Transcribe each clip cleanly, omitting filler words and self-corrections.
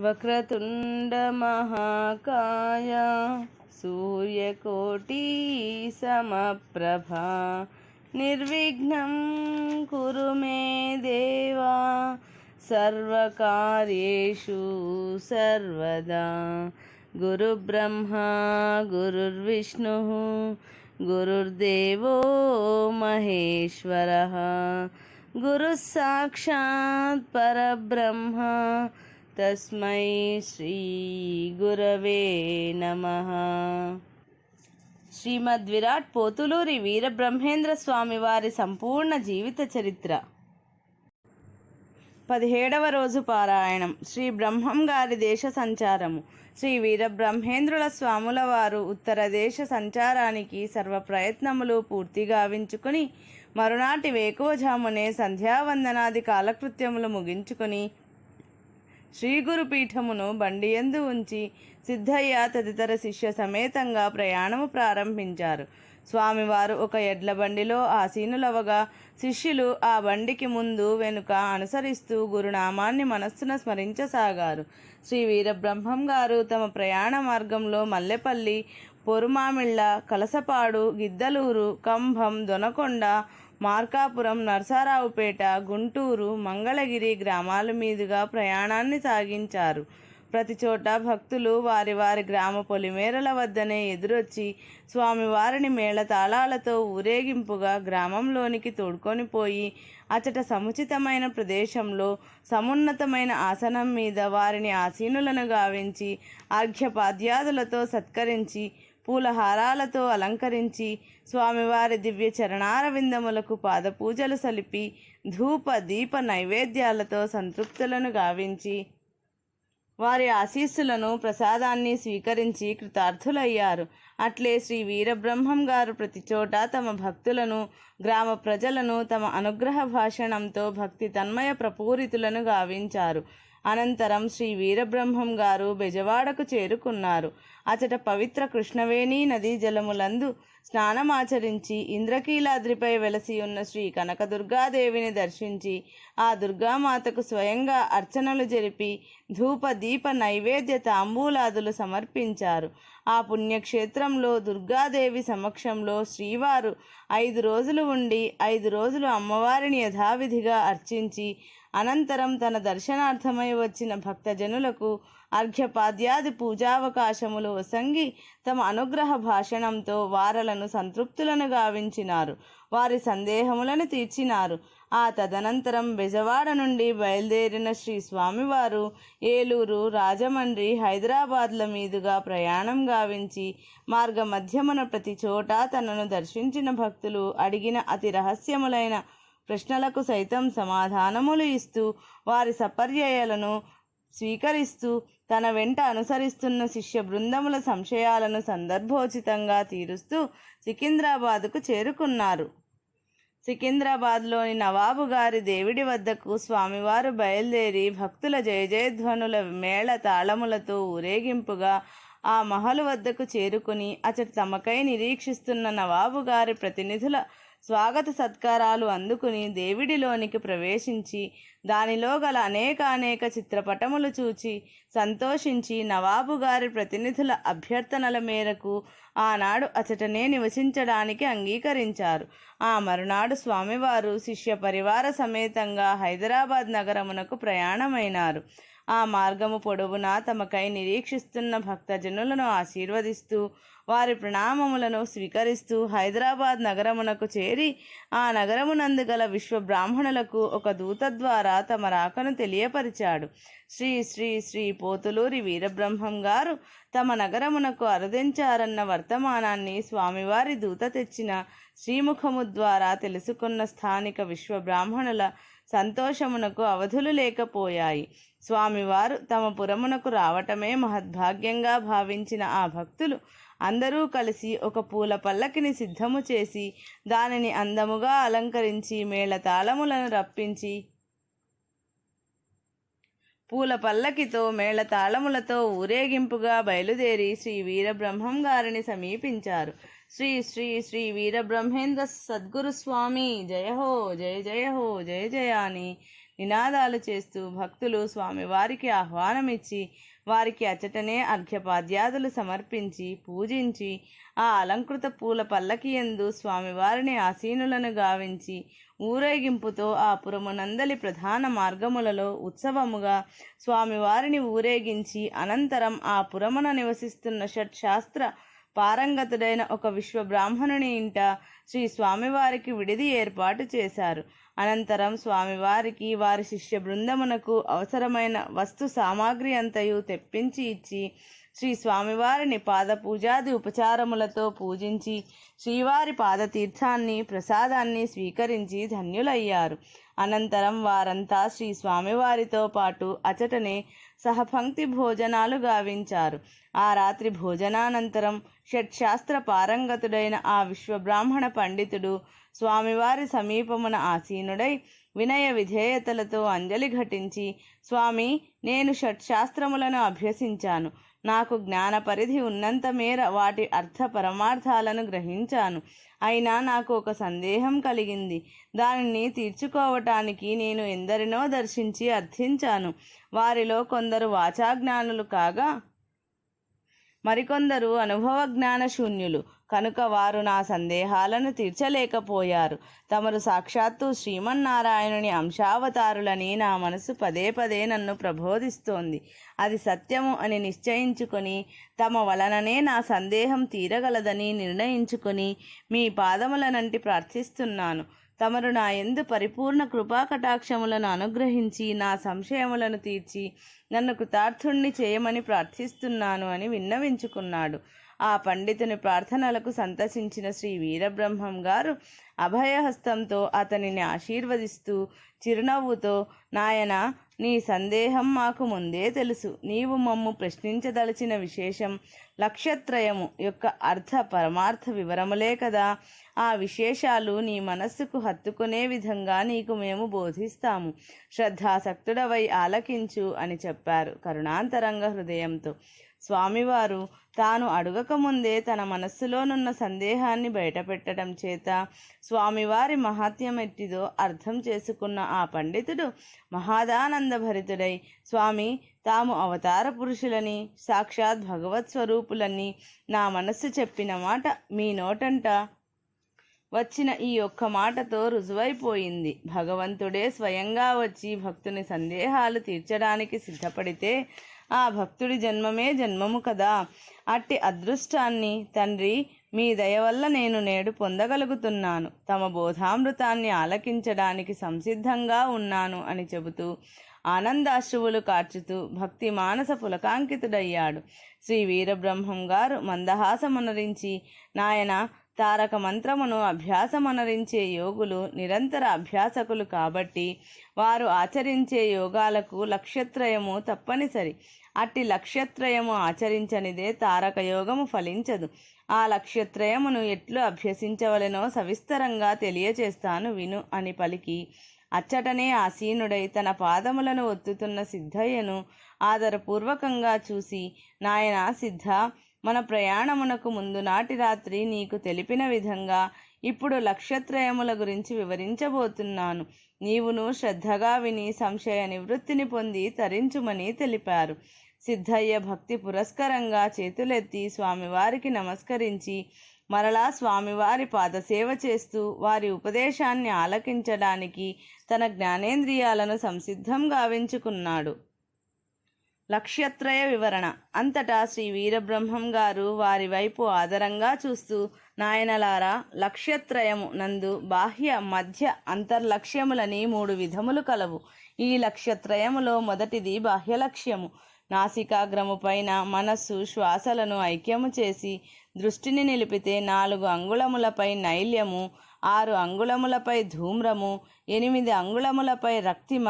వక్రతుండ మహాకాయ సూర్యకోటి సమప్రభా నిర్విఘ్నం కురు మే దేవా సర్వకార్యేషు సర్వదా. గురుబ్రహ్మా గురుర్విష్ణుః గురుర్దేవో మహేశ్వరః గురుః సాక్షాత్ పరబ్రహ్మ తస్మై శ్రీ గురవే నమః. శ్రీమద్ విరాట్ పోతులూరి వీరబ్రహ్మేంద్ర స్వామి వారి సంపూర్ణ జీవిత చరిత్ర. 17వ రోజు పారాయణం. శ్రీ బ్రహ్మం గారి దేశ సంచారము. శ్రీ వీరబ్రహ్మేంద్రుల స్వాముల వారు ఉత్తర దేశ సంచారానికి సర్వ ప్రయత్నములు పూర్తి గావించుకుని మరునాటి వేకువజామునే సంధ్యావందనాది కాలకృత్యములు ముగించుకొని శ్రీగురుపీఠమును బండియందు ఉంచి సిద్ధయ్య తదితర శిష్య సమేతంగా ప్రయాణము ప్రారంభించారు. స్వామివారు ఒక ఎడ్ల బండిలో ఆసీనులవగా శిష్యులు ఆ బండికి ముందు వెనుక అనుసరిస్తూ గురునామాన్ని మనస్సున స్మరించసాగారు. శ్రీ వీరబ్రహ్మం గారు తమ ప్రయాణ మార్గంలో మల్లెపల్లి, పొరుమామిళ్ళ, కలసపాడు, గిద్దలూరు, కంభం, దొనకొండ, మార్కాపురం, నరసరావుపేట, గుంటూరు, మంగళగిరి గ్రామాల మీదుగా ప్రయాణాన్ని సాగించారు. ప్రతి చోట భక్తులు వారి వారి గ్రామ పొలిమేరల వద్దనే ఎదురొచ్చి స్వామివారిని మేళతాళాలతో ఊరేగింపుగా గ్రామంలోనికి తోడ్కొని పోయి అచట సముచితమైన ప్రదేశంలో సమున్నతమైన ఆసనం మీద వారిని ఆసీనులను గావించి అర్ఘ్యపాద్యాదులతో సత్కరించి పూలహారాలతో అలంకరించి స్వామివారి దివ్య చరణారవిందములకు పాదపూజలు సలిపి ధూప దీప నైవేద్యాలతో సంతృప్తులను గావించి వారి ఆశీస్సులను ప్రసాదాన్ని స్వీకరించి కృతార్థులయ్యారు. అట్లే శ్రీ వీరబ్రహ్మం గారు ప్రతి చోట తమ భక్తులను, గ్రామ ప్రజలను తమ అనుగ్రహ భాషణంతో భక్తి తన్మయ ప్రపూరితులను గావించారు. అనంతరం శ్రీ వీరబ్రహ్మం గారు బెజవాడకు చేరుకున్నారు. అచట పవిత్ర కృష్ణవేణి నదీ జలములందు స్నానమాచరించి ఇంద్రకీలాద్రిపై వెలసి ఉన్న శ్రీ కనకదుర్గాదేవిని దర్శించి ఆ దుర్గామాతకు స్వయంగా అర్చనలు జరిపి ధూప దీప నైవేద్య తాంబూలాదులు సమర్పించారు. ఆ పుణ్యక్షేత్రంలో దుర్గాదేవి సమక్షంలో శ్రీవారు 5 రోజులు ఉండి 5 రోజులు అమ్మవారిని యథావిధిగా అర్చించి అనంతరం తన దర్శనార్థమై వచ్చిన భక్తజనులకు అర్ఘ్యపాద్యాది పూజావకాశములు వసంగి తమ అనుగ్రహ భాషణంతో వారలను సంతృప్తులను గావించినారు. వారి సందేహములను తీర్చినారు. ఆ తదనంతరం బెజవాడ నుండి బయలుదేరిన శ్రీ స్వామివారు ఏలూరు, రాజమండ్రి, హైదరాబాద్ల మీదుగా ప్రయాణం గావించి మార్గమధ్యమున ప్రతి చోట తనను దర్శించిన భక్తులు అడిగిన అతి రహస్యములైన ప్రశ్నలకు సైతం సమాధానములు ఇస్తూ వారి సపర్యయలను స్వీకరిస్తూ తన వెంట అనుసరిస్తున్న శిష్య బృందముల సంశయాలను సందర్భోచితంగా తీరుస్తూ సికింద్రాబాదుకు చేరుకున్నారు. సికింద్రాబాద్లోని నవాబు గారి దేవుడి వద్దకు స్వామివారు బయలుదేరి భక్తుల జయజయధ్వనుల మేళ తాళములతో ఊరేగింపుగా ఆ మహలు వద్దకు చేరుకుని అచట తమకై నిరీక్షిస్తున్న నవాబు గారి ప్రతినిధుల స్వాగత సత్కారాలు అందుకుని దేవుడిలోనికి ప్రవేశించి దానిలో గల అనేక చిత్రపటములు చూచి సంతోషించి నవాబు గారి ప్రతినిధుల అభ్యర్థనల మేరకు ఆనాడు అచటనే నివసించడానికి అంగీకరించారు. ఆ మరునాడు స్వామివారు శిష్య పరివార సమేతంగా హైదరాబాద్ నగరమునకు ప్రయాణమైనారు. ఆ మార్గము పొడవునా తమకై నిరీక్షిస్తున్న భక్తజనులను ఆశీర్వదిస్తూ వారి ప్రణామములను స్వీకరిస్తూ హైదరాబాద్ నగరమునకు చేరి ఆ నగరమునందు గల విశ్వబ్రాహ్మణులకు ఒక దూత ద్వారా తమ రాకను తెలియపరిచాడు. శ్రీ శ్రీ శ్రీ పోతులూరి వీరబ్రహ్మం గారు తమ నగరమునకు అరుదించారన్న వర్తమానాన్ని స్వామివారి దూత తెచ్చిన శ్రీముఖము ద్వారా తెలుసుకున్న స్థానిక విశ్వబ్రాహ్మణుల సంతోషమునకు అవధులు లేకపోయాయి. స్వామివారు తమ పురమునకు రావటమే మహద్భాగ్యంగా భావించిన ఆ భక్తులు అందరూ కలిసి ఒక పూల పల్లకిని సిద్ధము చేసి దానిని అందముగా అలంకరించి మేళతాళములను రప్పించి పూల పల్లకితో మేళతాళములతో ఊరేగింపుగా బయలుదేరి శ్రీ వీరబ్రహ్మం గారిని సమీపించారు. శ్రీ శ్రీ శ్రీ వీరబ్రహ్మేంద్ర సద్గురు స్వామి జయ హో, జయ జయ హో, జయ జయ అని నినాదాలు చేస్తూ భక్తులు స్వామివారికి ఆహ్వానమిచ్చి వారికి అచటనే అర్ఘ్యపాద్యాదులు సమర్పించి పూజించి ఆ అలంకృత పూల పల్లకి యందు స్వామివారిని ఆసీనులను గావించి ఊరేగింపుతో ఆ పురమునందలి ప్రధాన మార్గములలో ఉత్సవముగా స్వామివారిని ఊరేగించి అనంతరం ఆ పురమున నివసిస్తున్న షట్శాస్త్ర పారంగతుడైన ఒక విశ్వబ్రాహ్మణుని ఇంట శ్రీ స్వామివారికి విడిది ఏర్పాటు చేశారు. అనంతరం స్వామివారికి వారి శిష్య బృందమునకు అవసరమైన వస్తు సామాగ్రి అంతయు తెప్పించి ఇచ్చి శ్రీ స్వామివారిని పాదపూజాది ఉపచారములతో పూజించి శ్రీవారి పాదతీర్థాన్ని ప్రసాదాన్ని స్వీకరించి ధన్యులయ్యారు. అనంతరం వారంతా శ్రీ స్వామివారితో పాటు అచటనే సహపంక్తి భోజనాలు గావించారు. ఆ రాత్రి భోజనానంతరం షట్శాస్త్ర పారంగతుడైన ఆ విశ్వబ్రాహ్మణ పండితుడు స్వామివారి సమీపమున ఆసీనుడై వినయ విధేయతలతో అంజలి ఘటించి, స్వామి, నేను షట్శాస్త్రములను అభ్యసించాను. నాకు జ్ఞాన పరిధి ఉన్నంత మేర వాటి అర్థ పరమార్థాలను గ్రహించాను. అయినా నాకు ఒక సందేహం కలిగింది. దానిని తీర్చుకోవటానికి నేను ఎందరినో దర్శించి అర్థించాను. వారిలో కొందరు వాచాజ్ఞానులు కాగా మరికొందరు అనుభవ జ్ఞాన శూన్యులు కనుక వారు నా సందేహాలను తీర్చలేకపోయారు. తమరు సాక్షాత్తు శ్రీమన్నారాయణుని అంశావతారులని నా మనసు పదే పదే నన్ను ప్రబోధిస్తోంది. అది సత్యము అని నిశ్చయించుకొని తమ వలననే నా సందేహం తీరగలదని నిర్ణయించుకొని మీ పాదములనంటి ప్రార్థిస్తున్నాను. తమరు నా యందు పరిపూర్ణ కృపాకటాక్షములను అనుగ్రహించి నా సంశయములను తీర్చి నన్ను కృతార్థుణ్ణి చేయమని ప్రార్థిస్తున్నాను అని విన్నవించుకున్నాడు. ఆ పండితుని ప్రార్థనలకు సంతసించిన శ్రీ వీరబ్రహ్మం గారు అభయహస్తంతో అతనిని ఆశీర్వదిస్తూ చిరునవ్వుతో, నాయన, నీ సందేహం మాకు ముందే తెలుసు. నీవు మమ్ము ప్రశ్నించదలిచిన విశేషం లక్ష్యత్రయము యొక్క అర్థ పరమార్థ వివరములే కదా. ఆ విశేషాలు నీ మనస్సుకు హత్తుకునే విధంగా నీకు మేము బోధిస్తాము. శ్రద్ధాసక్తుడవై ఆలకించు అని చెప్పారు కరుణాంతరంగ హృదయంతో. స్వామివారు తాను అడగకముందే తన మనస్సులోనున్న సందేహాన్ని బయటపెట్టడం చేత స్వామివారి మహాత్మ్యమెట్టిదో అర్థం చేసుకున్న ఆ పండితుడు మహాదానందభరితుడై, స్వామి, తాము అవతార పురుషులని, సాక్షాత్ భగవత్ స్వరూపులని నా మనస్సు చెప్పిన మాట మీ నోటంట వచ్చిన ఈ ఒక్క మాటతో రుజువైపోయింది. భగవంతుడే స్వయంగా వచ్చి భక్తుని సందేహాలు తీర్చడానికి సిద్ధపడితే ఆ భక్తుడి జన్మమే జన్మము కదా. అట్టి అదృష్టాన్ని తండ్రి మీ దయ వల్ల నేను నేడు పొందగలుగుతున్నాను. తమ బోధామృతాన్ని ఆలకించడానికి సంసిద్ధంగా ఉన్నాను అని చెబుతూ ఆనందాశ్రువులు కార్చుతూ భక్తి మానస పులకాంకితుడయ్యాడు. శ్రీ వీరబ్రహ్మం గారు మందహాసమునరించి, నాయన, తారక మంత్రమును అభ్యాసమనరించే యోగులు నిరంతర అభ్యాసకులు కాబట్టి వారు ఆచరించే యోగాలకు లక్ష్యత్రయము తప్పనిసరి. అట్టి లక్ష్యత్రయము ఆచరించనిదే తారక యోగము ఫలించదు. ఆ లక్ష్యత్రయమును ఎట్లు అభ్యసించవలెనో సవిస్తరంగా తెలియచేస్తాను విను అని పలికి అచ్చటనే ఆసీనుడై తన పాదములను ఒత్తుతున్న సిద్ధయ్యను ఆదరపూర్వకంగా చూసి, నాయన సిద్ధ, మన ప్రయాణమునకు ముందు నాటి రాత్రి నీకు తెలిపిన విధంగా ఇప్పుడు లక్ష్యత్రయముల గురించి వివరించబోతున్నాను. నీవును శ్రద్ధగా విని సంశయ నివృత్తిని పొంది తరించుమని తెలిపారు. సిద్ధయ్య భక్తి పురస్కరంగా చేతులెత్తి స్వామివారికి నమస్కరించి మరలా స్వామివారి పాదసేవ చేస్తూ వారి ఉపదేశాన్ని ఆలకించడానికి తన జ్ఞానేంద్రియాలను సంసిద్ధం గావించుకున్నాడు. లక్ష్యత్రయ వివరణ. అంతటా శ్రీ వీరబ్రహ్మం గారు వారి వైపు ఆదరంగా చూస్తూ, నాయనలారా, లక్ష్యత్రయము నందు బాహ్య మధ్య అంతర్లక్ష్యములని 3 విధములు కలవు. ఈ లక్ష్యత్రయములో మొదటిది బాహ్య లక్ష్యము. నాసికాగ్రము పైన మనస్సు శ్వాసలను ఐక్యము చేసి దృష్టిని నిలిపితే 4 అంగుళములపై నైల్యము, 6 అంగుళములపై ధూమ్రము, 8 అంగుళములపై రక్తిమ,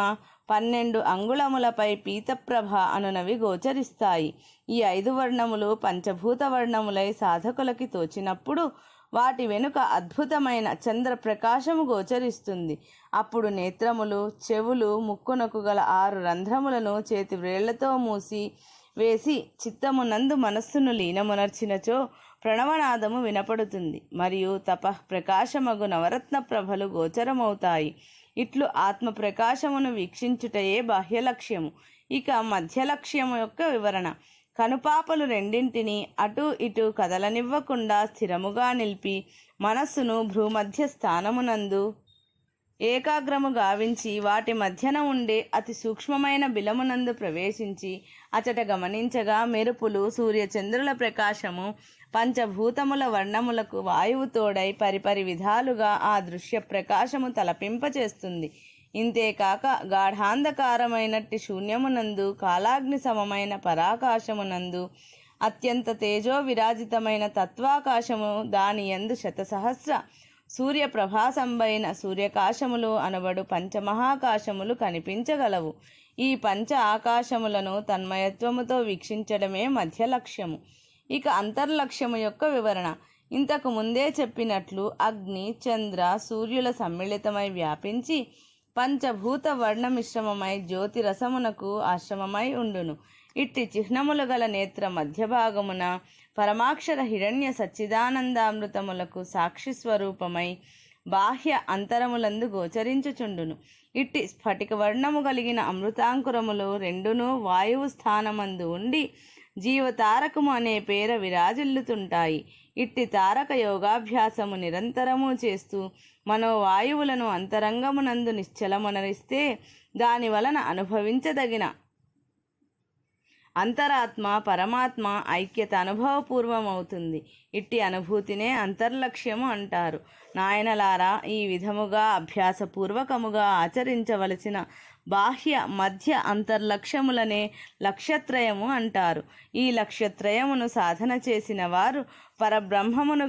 12 అంగుళములపై పీతప్రభ అనునవి గోచరిస్తాయి. ఈ 5 వర్ణములు పంచభూత వర్ణములై సాధకులకి తోచినప్పుడు వాటి వెనుక అద్భుతమైన చంద్రప్రకాశము గోచరిస్తుంది. అప్పుడు నేత్రములు, చెవులు, ముక్కునకు గల 6 రంధ్రములను చేతి వ్రేళ్లతో మూసి వేసి చిత్తమునందు మనస్సును లీనమునర్చినచో ప్రణవనాదము వినపడుతుంది. మరియు తపః ప్రకాశమగు నవరత్న ప్రభలు గోచరమవుతాయి. ఇట్లు ఆత్మ ప్రకాశమును వీక్షించుటయే బాహ్య లక్ష్యము. ఇక మధ్య లక్ష్యము యొక్క వివరణ. కనుపాపలు రెండింటినీ అటు ఇటు కదలనివ్వకుండా స్థిరముగా నిలిపి మనస్సును భ్రూమధ్య స్థానమునందు ఏకాగ్రము గావించి వాటి మధ్యన ఉండే అతి సూక్ష్మమైన బిలమునందు ప్రవేశించి అచట గమనించగా మెరుపులు, సూర్యచంద్రుల ప్రకాశము, పంచభూతముల వర్ణములకు వాయువు తోడై పరిపరి విధాలుగా ఆ దృశ్య ప్రకాశము తలపింపచేస్తుంది. ఇంతేకాక గాఢాంధకారమైనట్టి శూన్యమునందు, కాలాగ్ని సమమైన పరాకాశమునందు అత్యంత తేజో విరాజితమైన తత్వాకాశము, దాని యందు శతసహస్ర సూర్యప్రభాసంబైన సూర్యకాశములు అనబడు పంచమహాకాశములు కనిపించగలవు. ఈ పంచ ఆకాశములను తన్మయత్వముతో వీక్షించడమే మధ్య లక్ష్యము. ఇక అంతర్లక్ష్యము యొక్క వివరణ. ఇంతకు ముందే చెప్పినట్లు అగ్ని, చంద్ర, సూర్యుల సమ్మిళితమై వ్యాపించి పంచభూత వర్ణమిశ్రమమై జ్యోతిరసమునకు ఆశ్రమమై ఉండును. ఇట్టి చిహ్నములు గల నేత్ర మధ్యభాగమున పరమాక్షర హిరణ్య సచ్చిదానందామృతములకు సాక్షి స్వరూపమై బాహ్య అంతరములందు గోచరించుచుండును. ఇట్టి స్ఫటిక వర్ణము కలిగిన అమృతాంకురములు రెండును వాయువు స్థానమందు ఉండి జీవతారకము అనే పేర విరాజిల్లుతుంటాయి. ఇట్టి తారక యోగాభ్యాసము నిరంతరము చేస్తూ మనోవాయువులను అంతరంగమునందు నిశ్చలమునరిస్తే దాని వలన అనుభవించదగిన అంతరాత్మ పరమాత్మ ఐక్యత అనుభవపూర్వమవుతుంది. ఇట్టి అనుభూతినే అంతర్లక్ష్యము అంటారు. నాయనలారా, ఈ విధముగా అభ్యాసపూర్వకముగా ఆచరించవలసిన బాహ్య మధ్య అంతర్లక్ష్యములనే లక్ష్యత్రయము అంటారు. ఈ లక్ష్యత్రయమును సాధన చేసిన వారు పరబ్రహ్మమును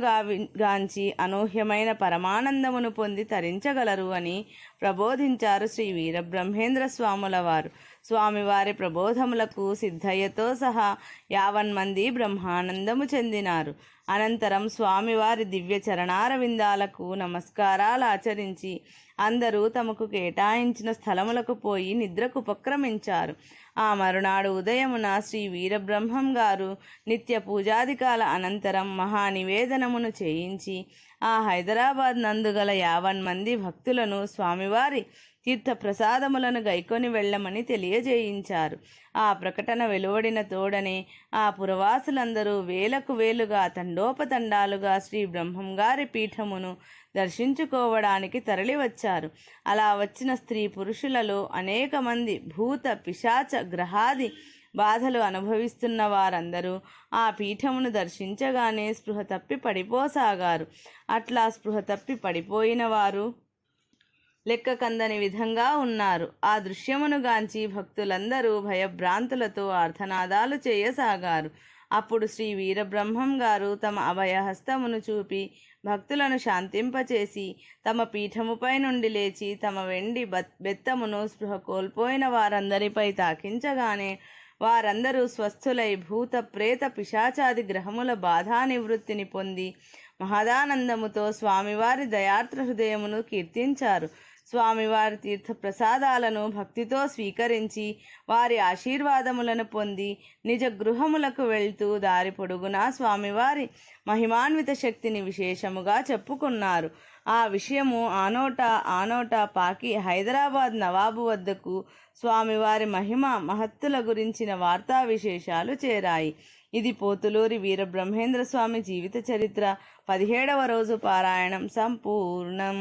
గాంచి అనూహ్యమైన పరమానందమును పొంది తరించగలరు అని ప్రబోధించారు శ్రీ వీరబ్రహ్మేంద్ర స్వాముల వారు. స్వామివారి ప్రబోధములకు సిద్ధయ్యతో సహా 50 మంది బ్రహ్మానందము చెందినారు. అనంతరం స్వామివారి దివ్య చరణారవిందాలకు నమస్కారాలు ఆచరించి అందరూ తమకు కేటాయించిన స్థలములకు పోయి నిద్రకు ఉపక్రమించారు. ఆ మరునాడు ఉదయమున శ్రీ వీరబ్రహ్మం గారు నిత్య పూజాదికాల అనంతరం మహానివేదనమును చేయించి ఆ హైదరాబాద్ నందుగల 50 మంది భక్తులను స్వామివారి తీర్థ ప్రసాదములను గైకొని వెళ్ళమని తెలియజేయించారు. ఆ ప్రకటన వెలువడిన తోడనే ఆ పురవాసులందరూ వేలకు వేలుగా తండోపతండాలుగా శ్రీ బ్రహ్మం గారి పీఠమును దర్శించుకోవడానికి తరలివచ్చారు. అలా వచ్చిన స్త్రీ పురుషులలో అనేక మంది భూత పిశాచ గ్రహాది బాధలు అనుభవిస్తున్న వారందరూ ఆ పీఠమును దర్శించగానే స్పృహ తప్పి పడిపోసాగారు. అట్లా స్పృహ తప్పి పడిపోయిన వారు లెక్క కందని విధంగా ఉన్నారు. ఆ దృశ్యమును గాంచి భక్తులందరూ భయభ్రాంతులతో ఆర్తనాదాలు చేయసాగారు. అప్పుడు శ్రీ వీరబ్రహ్మం గారు తమ అభయహస్తమును చూపి భక్తులను శాంతింపచేసి తమ పీఠముపై నుండి లేచి తమ వెండి బెత్తమును స్పృహ కోల్పోయిన వారందరిపై తాకించగానే వారందరూ స్వస్థులై భూత ప్రేత పిశాచాది గ్రహముల బాధా నివృత్తిని పొంది మహదానందముతో స్వామివారి దయార్ద్ర హృదయమును కీర్తించారు. స్వామివారి తీర్థ ప్రసాదాలను భక్తితో స్వీకరించి వారి ఆశీర్వాదములను పొంది నిజ గృహములకు వెళ్తూ దారి పొడుగునా స్వామివారి మహిమాన్విత శక్తిని విశేషముగా చెప్పుకున్నారు. ఆ విషయము ఆనోటా పాకి హైదరాబాద్ నవాబు వద్దకు స్వామివారి మహిమ మహత్తుల గురించిన వార్తా విశేషాలు చేరాయి. ఇది పోతులూరి వీరబ్రహ్మేంద్ర స్వామి జీవిత చరిత్ర 17వ రోజు పారాయణం సంపూర్ణం.